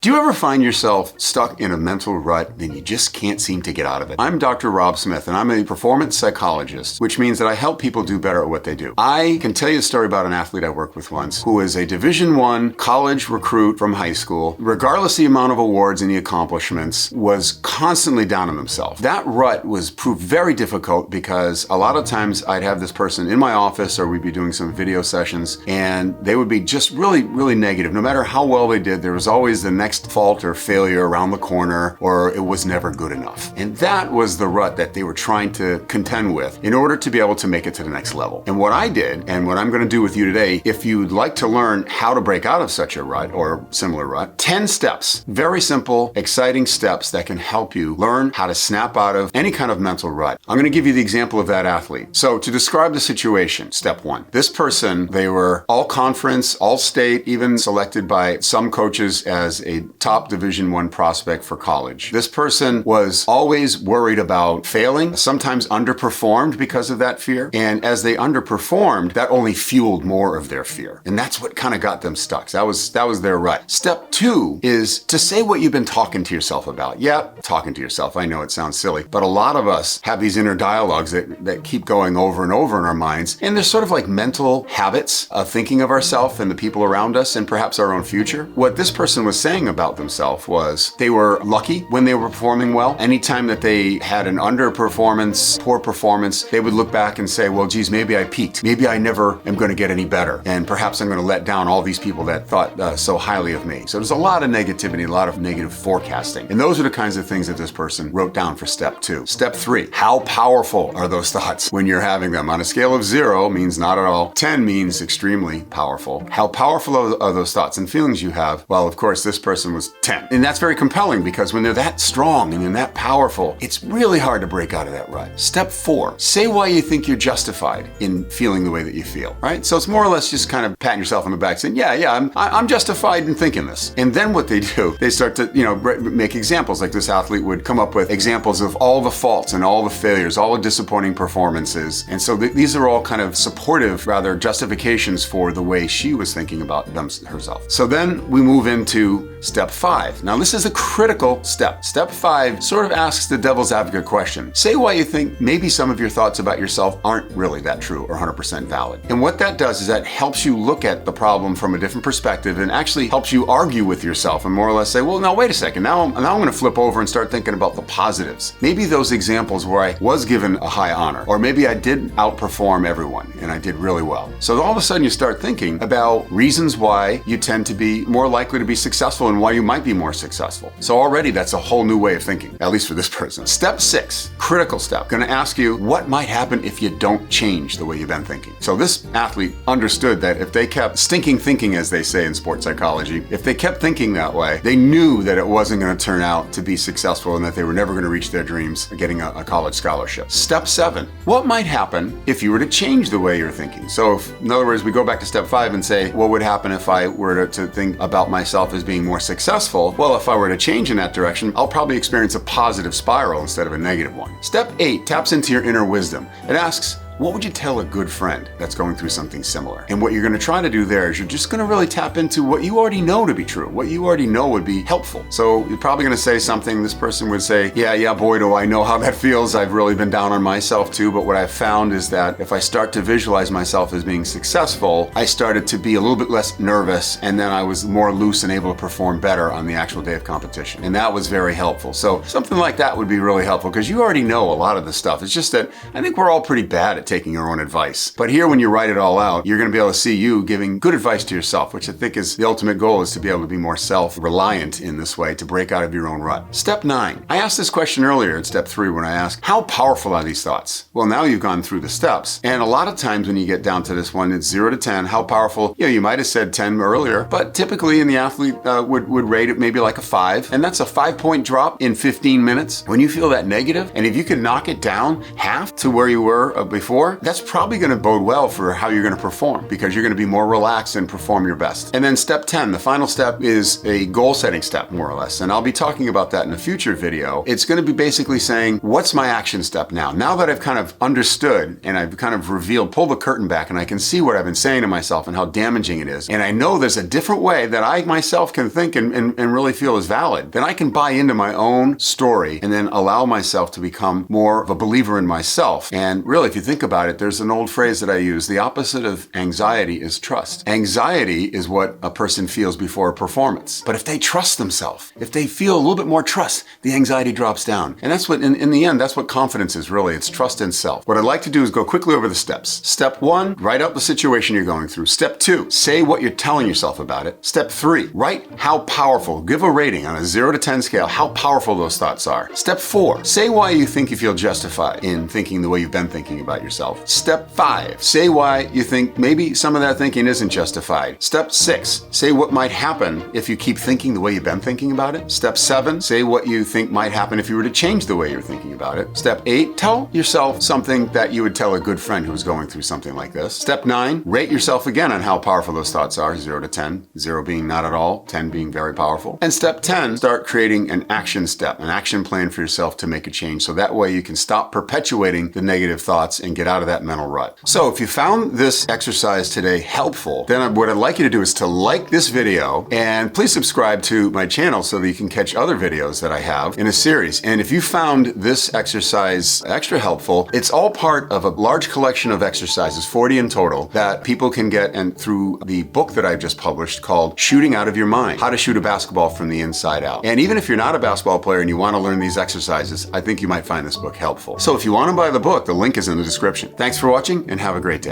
Do you ever find yourself stuck in a mental rut and you just can't seem to get out of it? I'm Dr. Rob Smith and I'm a performance psychologist, which means that I help people do better at what they do. I can tell you a story about an athlete I worked with once who was a Division I college recruit from high school. Regardless of the amount of awards and the accomplishments, was constantly down on himself. That rut was proved very difficult because a lot of times I'd have this person in my office or we'd be doing some video sessions and they would be just really, really negative. No matter how well they did, there was always the next fault or failure around the corner, or it was never good enough. And that was the rut that they were trying to contend with in order to be able to make it to the next level. And what I did, and what I'm going to do with you today, if you'd like to learn how to break out of such a rut or similar rut, 10 steps, very simple, exciting steps that can help you learn how to snap out of any kind of mental rut. I'm going to give you the example of that athlete. So to describe the situation, step one, this person, they were all conference, all state, even selected by some coaches as a top Division I prospect for college. This person was always worried about failing, sometimes underperformed because of that fear. And as they underperformed, that only fueled more of their fear. And that's what kind of got them stuck. That was their rut. Step two is to say what you've been talking to yourself about. Yeah, talking to yourself. I know it sounds silly, but a lot of us have these inner dialogues that keep going over and over in our minds. And they're sort of like mental habits of thinking of ourselves and the people around us and perhaps our own future. What this person was saying about themselves was they were lucky when they were performing well. Anytime that they had an underperformance, poor performance, they would look back and say, well, geez, maybe I peaked. Maybe I never am going to get any better. And perhaps I'm going to let down all these people that thought so highly of me. So there's a lot of negativity, a lot of negative forecasting. And those are the kinds of things that this person wrote down for step two. Step three, how powerful are those thoughts when you're having them? On a scale of 0 means not at all. 10 means extremely powerful. How powerful are those thoughts and feelings you have? Well, of course, this person was 10. And that's very compelling because when they're that strong and they're that powerful, it's really hard to break out of that rut. Step four, say why you think you're justified in feeling the way that you feel, right? So it's more or less just kind of patting yourself on the back saying, yeah, I'm justified in thinking this. And then what they do, they start to, make examples. Like this athlete would come up with examples of all the faults and all the failures, all the disappointing performances. And so these are all kind of supportive, rather justifications for the way she was thinking about herself. So then we move into step five. Now this is a critical step. Step five sort of asks the devil's advocate question. Say why you think maybe some of your thoughts about yourself aren't really that true or 100% valid. And what that does is that helps you look at the problem from a different perspective and actually helps you argue with yourself and more or less say, well, now wait a second. Now I'm going to flip over and start thinking about the positives. Maybe those examples where I was given a high honor, or maybe I did outperform everyone and I did really well. So all of a sudden you start thinking about reasons why you tend to be more likely to be successful and why you might be more successful. So already that's a whole new way of thinking, at least for this person. Step six, critical step, going to ask you what might happen if you don't change the way you've been thinking. So this athlete understood that if they kept stinking thinking, as they say in sports psychology, if they kept thinking that way, they knew that it wasn't going to turn out to be successful and that they were never going to reach their dreams of getting a college scholarship. Step seven, what might happen if you were to change the way you're thinking? So if, in other words, we go back to step five and say, what would happen if I were to think about myself as being more successful? Well, if I were to change in that direction, I'll probably experience a positive spiral instead of a negative one. Step eight taps into your inner wisdom. It asks, what would you tell a good friend that's going through something similar? And what you're going to try to do there is you're just going to really tap into what you already know to be true, what you already know would be helpful. So you're probably going to say something, this person would say, yeah, boy, do I know how that feels. I've really been down on myself too. But what I've found is that if I start to visualize myself as being successful, I started to be a little bit less nervous and then I was more loose and able to perform better on the actual day of competition. And that was very helpful. So something like that would be really helpful because you already know a lot of the stuff. It's just that I think we're all pretty bad at taking your own advice. But here, when you write it all out, you're going to be able to see you giving good advice to yourself, which I think is the ultimate goal, is to be able to be more self-reliant in this way to break out of your own rut. Step nine. I asked this question earlier in step three when I asked, how powerful are these thoughts? Well, now you've gone through the steps. And a lot of times when you get down to this one, it's 0 to 10. How powerful? You might have said 10 earlier, but typically in the athlete would rate it maybe like a 5. And that's a 5-point drop in 15 minutes. When you feel that negative, and if you can knock it down half to where you were before, 4, that's probably going to bode well for how you're going to perform, because you're going to be more relaxed and perform your best. And then step 10, the final step, is a goal setting step, more or less. And I'll be talking about that in a future video. It's going to be basically saying, what's my action step now? Now that I've kind of understood and I've kind of revealed, pull the curtain back, and I can see what I've been saying to myself and how damaging it is, and I know there's a different way that I myself can think and really feel is valid, then I can buy into my own story and then allow myself to become more of a believer in myself. And really, if you think about it, there's an old phrase that I use: the opposite of anxiety is trust. Anxiety is what a person feels before a performance. But if they trust themselves, if they feel a little bit more trust, the anxiety drops down. And that's what, in the end, that's what confidence is really. It's trust in self. What I'd like to do is go quickly over the steps. Step 1, write out the situation you're going through. Step 2, say what you're telling yourself about it. Step 3, write how powerful, give a rating on a 0 to 10 scale, how powerful those thoughts are. Step 4, say why you think you feel justified in thinking the way you've been thinking about yourself. Step 5, say why you think maybe some of that thinking isn't justified. Step 6, say what might happen if you keep thinking the way you've been thinking about it. Step 7, say what you think might happen if you were to change the way you're thinking about it. Step 8, tell yourself something that you would tell a good friend who's going through something like this. Step 9, rate yourself again on how powerful those thoughts are, 0 to 10, 0 being not at all, 10 being very powerful. And step 10, start creating an action step, an action plan for yourself to make a change, so that way you can stop perpetuating the negative thoughts and get out of that mental rut. So if you found this exercise today helpful, then what I'd like you to do is to like this video, and please subscribe to my channel so that you can catch other videos that I have in a series. And if you found this exercise extra helpful, it's all part of a large collection of exercises, 40 in total, that people can get and through the book that I've just published called Shooting Out of Your Mind: How to Shoot a Basketball from the Inside Out. And even if you're not a basketball player and you want to learn these exercises, I think you might find this book helpful. So if you want to buy the book, the link is in the description. Thanks for watching and have a great day.